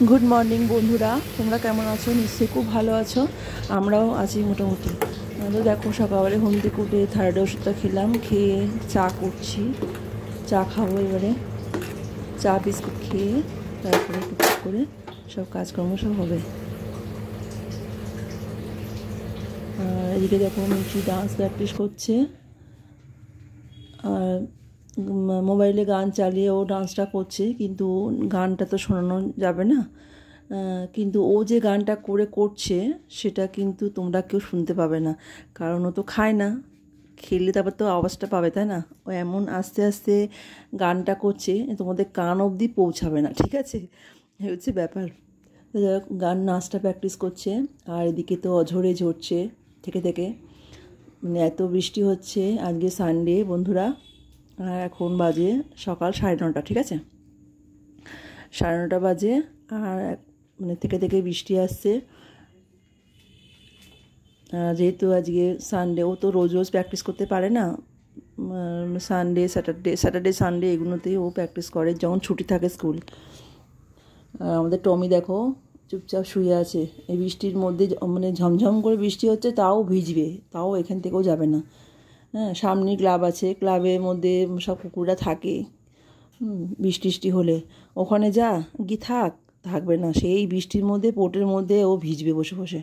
Good morning বন্ধুরা, তোমরা কেমন আছো? নিশ্চয়ই খুব ভালো আছো। আমরাও আছি মোটামুটি। তো দেখো, সকালে ঘুম থেকে উঠে থাইরয়েড ওষুধটা খেলাম, খেয়ে চা করছি। চা খাবো এবারে। চা বিস্কুট খেয়ে তারপরে টুকটুক করে সব কাজকর্ম সব হবে। আর এদিকে দেখো, মিঠি ডান্স প্র্যাকটিস করছে। আর মোবাইলে গান চালিয়ে ও ডান্সটা করছে, কিন্তু গানটা তো শোনানো যাবে না। কিন্তু ও যে গানটা করছে সেটা কিন্তু তোমরা কেউ শুনতে পাবে না, কারণ ও তো খায় না। খেলে তারপর তো আওয়াজটা পাবে, তাই না? ও এমন আস্তে আস্তে গানটা করছে, তোমাদের কান অবধি পৌঁছাবে না, ঠিক আছে? এই হচ্ছে ব্যাপার। গান নাচটা প্র্যাকটিস করছে। আর এদিকে তো অঝরে ঝরছে থেকে থেকে, মানে এত বৃষ্টি হচ্ছে। আজকে সানডে বন্ধুরা। আর এখন বাজে সকাল 9:30, ঠিক আছে? 9:30 বাজে। আর মানে থেকে থেকে বৃষ্টি আসছে। যেহেতু আজকে সানডে, ও তো রোজ রোজ প্র্যাকটিস করতে পারে না। সানডে, স্যাটারডে সানডে এগুলোতেই ও প্র্যাকটিস করে, যখন ছুটি থাকে স্কুল। আর আমাদের টমি দেখো চুপচাপ শুয়ে আছে। এই বৃষ্টির মধ্যে, মানে ঝমঝম করে বৃষ্টি হচ্ছে, তাও ভিজবে, তাও এখান থেকেও যাবে না। হ্যাঁ, সামনে ক্লাব আছে, ক্লাবের মধ্যে সব কুকুররা থাকে। বৃষ্টি হলে ওখানে যা গিয়ে থাকবে না, সেই বৃষ্টির মধ্যে পোটের মধ্যে ও ভিজবে বসে বসে।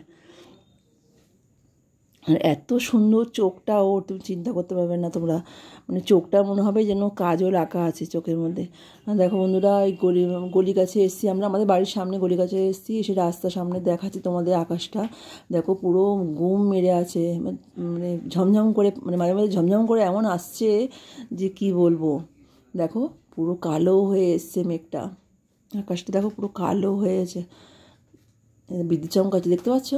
আর এত সুন্দর চোখটা ওর, তুমি চিন্তা করতে পারবে না তোমরা। মানে চোখটা মনে হবে যেন কাজল আঁকা আছে চোখের মধ্যে। দেখো বন্ধুরা, এই গলি কাছে এসেছি আমরা, আমাদের বাড়ির সামনে গলি কাছে এসেছি। এসে রাস্তার সামনে দেখাচ্ছি তোমাদের আকাশটা। দেখো পুরো গুম মেরে আছে, মানে ঝমঝম করে, মানে মাঝে মাঝে ঝমঝম করে এমন আসছে যে কি বলবো। দেখো পুরো কালো হয়ে এসছে মেঘটা, আকাশটা দেখো পুরো কালো হয়েছে। বিদ্যুৎ চমকাচ্ছে, দেখতে পাচ্ছ?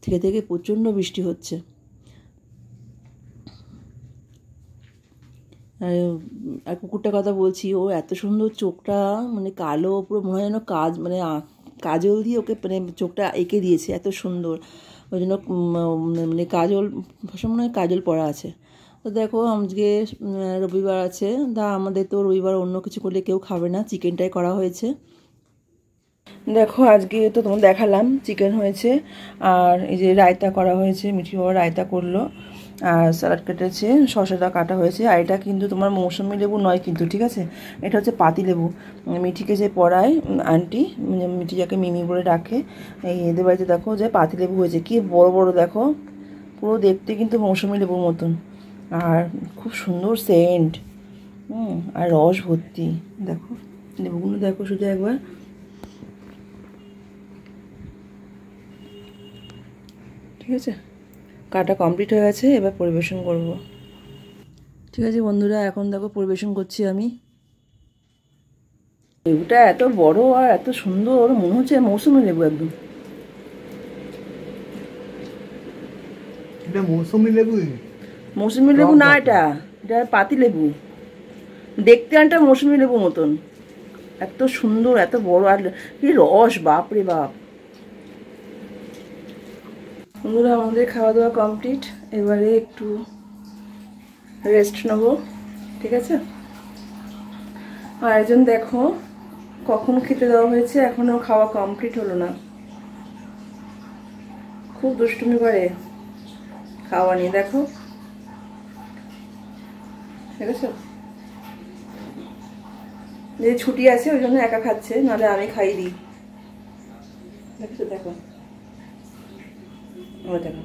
থেকে থেকে প্রচণ্ড বৃষ্টি হচ্ছে। আর কুকুরটার কথা বলছি, ও এত সুন্দর চোখটা, মানে কালো পুরো, মনে হয় যেন মানে কাজল দিয়ে ওকে, মানে চোখটা এঁকে দিয়েছে, এত সুন্দর। ওই জন্য মানে কাজল, মনে হয় কাজল পরা আছে। তো দেখো, আজকে রবিবার আছে, আমাদের তো রবিবার অন্য কিছু করলে কেউ খাবে না, চিকেনটাই করা হয়েছে। দেখো আজকে তো তোমার দেখালাম, চিকেন হয়েছে। আর এই যে রায়তা করা হয়েছে, মিঠি বাবা রায়তা করলো। আর স্যালাড কেটেছে, শসাটা কাটা হয়েছে। আর এটা কিন্তু তোমার মৌসুমি লেবু নয় কিন্তু, ঠিক আছে? এটা হচ্ছে পাতি লেবু। মিঠিকে যে পড়ায় আন্টি, মিঠি যাকে মিমি বলে ডাকে, এই এদের বাড়িতে দেখো যে পাতি লেবু হয়েছে, কি বড় বড় দেখো, পুরো দেখতে কিন্তু মৌসুমি লেবুর মতন। আর খুব সুন্দর সেন্ট, আর রস ভর্তি। দেখো লেবুগুলো, দেখো শুধু একবার। ঠিক আছে, কাটা কমপ্লিট হয়ে গেছে, এবার পরিবেশন করব। ঠিক আছে বন্ধুরা, এখন দেখো পরিবেশন করছি আমি। লেবুটা এত বড় আর এত সুন্দর, মনে হচ্ছে মৌসুমি লেবু একদম। এটা মৌসুমি লেবু? মৌসুমি লেবু না, এটা এটা পাতি লেবু। দেখতে একটা মৌসুমি লেবু মতন, এত সুন্দর, এত বড়, আর কি রস, বাপ রে বাপ। বন্ধুরা, আমাদের খাওয়া দাওয়া কমপ্লিট, এবারে একটু রেস্ট নেবো, ঠিক আছে? আর একজন দেখো কখন খেতে দেওয়া হয়েছে, এখনো খাওয়া কমপ্লিট হলো না, খুব দুষ্টুমি করে খাওয়া নিয়ে। দেখো, ঠিক আছে? যে ছুটি আছে ওই জন্য একা খাচ্ছে, নাহলে আমি খাই দিই। দেখছো, দেখো, দেখো।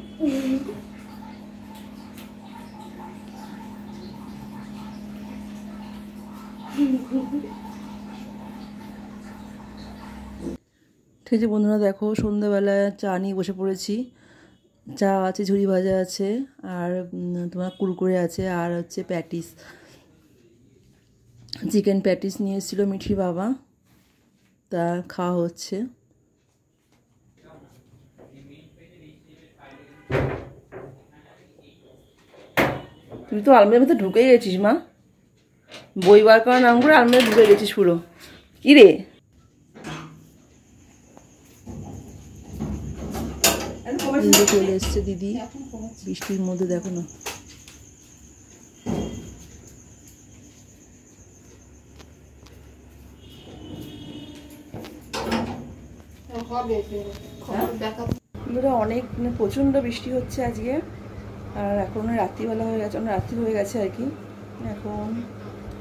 ঠিক আছে বন্ধুরা, দেখো সন্ধ্যাবেলায় চা নিয়ে বসে পড়েছি। চা আছে, ঝুড়ি ভাজা আছে, আর তোমার কুরকুরে আছে, আর হচ্ছে প্যাটিস, চিকেন প্যাটিস নিয়ে এসেছিলো মিঠির বাবা, তা খাওয়া হচ্ছে। তুই তো আলমারির মধ্যে ঢুকেই গেছিস মা, বই বার করার নাম করে আলমারি ঢুকে গেছিস পুরো। কি রে? চলে এসছে দিদি বৃষ্টির মধ্যে, দেখো না। বন্ধুরা অনেক মানে প্রচণ্ড বৃষ্টি হচ্ছে আজকে, আর এখন রাত্রিবেলা হয়ে গেছে, রাত্রি হয়ে গেছে আর কি। এখন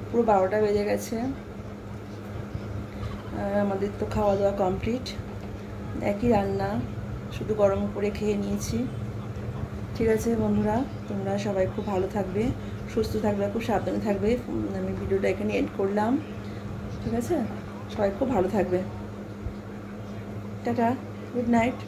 পুরো 12টা বেজে গেছে, আর আমাদের তো খাওয়া দাওয়া কমপ্লিট, একই রান্না, শুধু গরম করে খেয়ে নিয়েছি। ঠিক আছে বন্ধুরা, তোমরা সবাই খুব ভালো থাকবে, সুস্থ থাকবে, খুব সাবধানে থাকবে। আমি ভিডিওটা এখানে এন্ড করলাম। ঠিক আছে, সবাই খুব ভালো থাকবে। Tata, good night.